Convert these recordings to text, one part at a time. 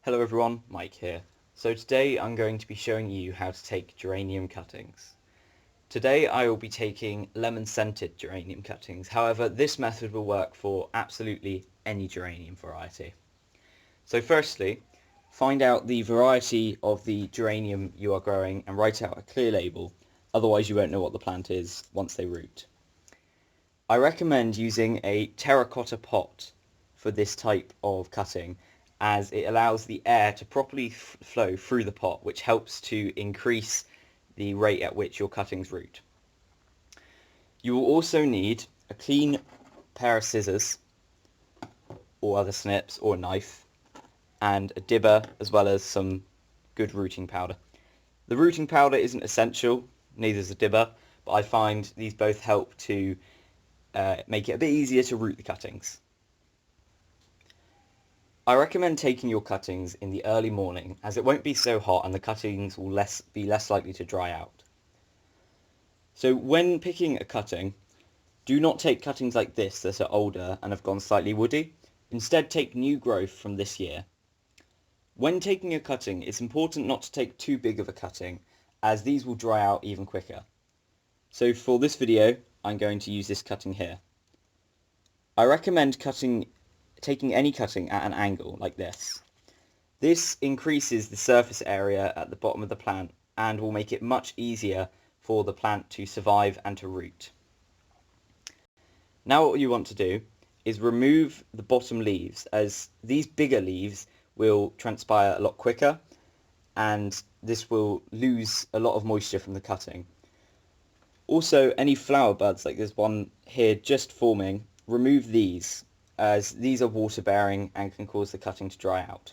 Hello everyone, Mike here. So today I'm going to be showing you how to take geranium cuttings. Today I will be taking lemon scented geranium cuttings. However, this method will work for absolutely any geranium variety. So firstly, find out the variety of the geranium you are growing and write out a clear label, otherwise you won't know what the plant is once they root. I recommend using a terracotta pot for this type of cutting, as it allows the air to properly flow through the pot, which helps to increase the rate at which your cuttings root. You will also need a clean pair of scissors or other snips or a knife, and a dibber, as well as some good rooting powder. The rooting powder isn't essential, neither is the dibber, but I find these both help to make it a bit easier to root the cuttings. I recommend taking your cuttings in the early morning, as it won't be so hot and the cuttings will be less likely to dry out. So when picking a cutting, do not take cuttings like this that are older and have gone slightly woody. Instead, take new growth from this year. When taking a cutting, it's important not to take too big of a cutting, as these will dry out even quicker. So for this video, I'm going to use this cutting here. I recommend taking any cutting at an angle like this. This increases the surface area at the bottom of the plant and will make it much easier for the plant to survive and to root. Now what you want to do is remove the bottom leaves, as these bigger leaves will transpire a lot quicker and this will lose a lot of moisture from the cutting. Also, any flower buds like this one here just forming, remove these, as these are water bearing and can cause the cutting to dry out.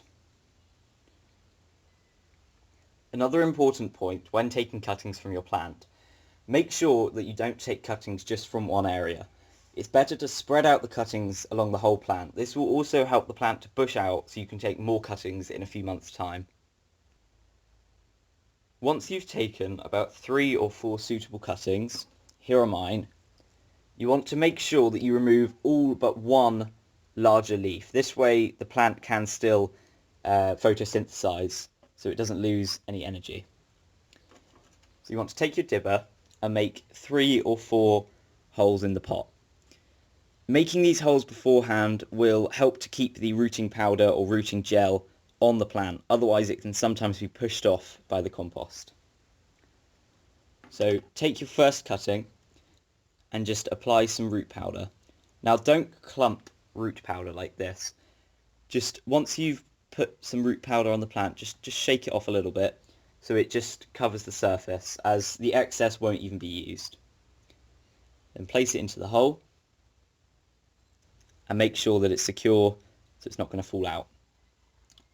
Another important point when taking cuttings from your plant, make sure that you don't take cuttings just from one area. It's better to spread out the cuttings along the whole plant. This will also help the plant to bush out so you can take more cuttings in a few months' time. Once you've taken about 3 or 4 suitable cuttings, here are mine, you want to make sure that you remove all but one larger leaf. This way the plant can still photosynthesize, so it doesn't lose any energy. So you want to take your dibber and make 3 or 4 holes in the pot. Making these holes beforehand will help to keep the rooting powder or rooting gel on the plant, otherwise it can sometimes be pushed off by the compost. So take your first cutting and just apply some root powder. Now don't clump root powder like this. Just once you've put some root powder on the plant, just shake it off a little bit so it just covers the surface, as the excess won't even be used. Then place it into the hole and make sure that it's secure so it's not going to fall out.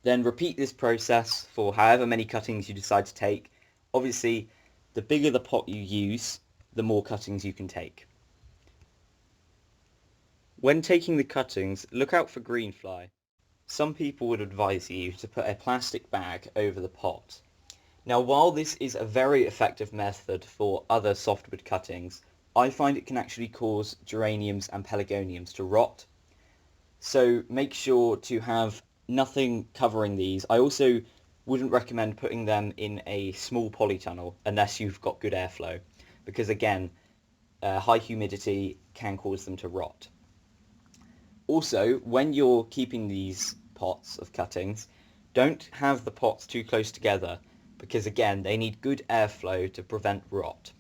Then repeat this process for however many cuttings you decide to take. Obviously, the bigger the pot you use, the more cuttings you can take. When taking the cuttings, look out for green fly. Some people would advise you to put a plastic bag over the pot. Now, while this is a very effective method for other softwood cuttings, I find it can actually cause geraniums and pelargoniums to rot. So make sure to have nothing covering these. I also wouldn't recommend putting them in a small polytunnel unless you've got good airflow, because again, high humidity can cause them to rot. Also, when you're keeping these pots of cuttings, don't have the pots too close together, because again, they need good airflow to prevent rot.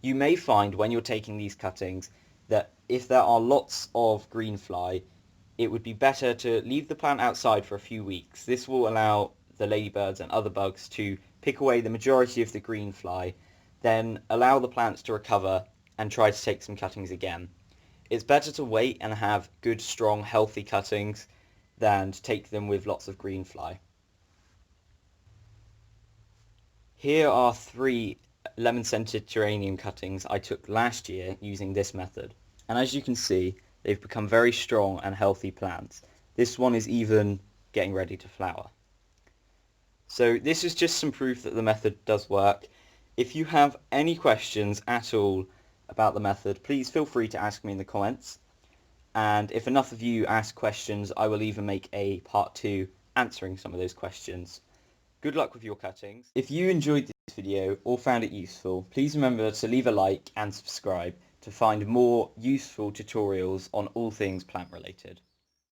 You may find when you're taking these cuttings that if there are lots of green fly, it would be better to leave the plant outside for a few weeks. This will allow the ladybirds and other bugs to pick away the majority of the green fly, then allow the plants to recover and try to take some cuttings again. It's better to wait and have good, strong, healthy cuttings than to take them with lots of green fly. Here are 3 lemon-scented geranium cuttings I took last year using this method. And as you can see, they've become very strong and healthy plants. This one is even getting ready to flower. So this is just some proof that the method does work. If you have any questions at all about the method, please feel free to ask me in the comments. And if enough of you ask questions, I will even make a part 2 answering some of those questions. Good luck with your cuttings. If you enjoyed this video or found it useful, please remember to leave a like and subscribe to find more useful tutorials on all things plant related.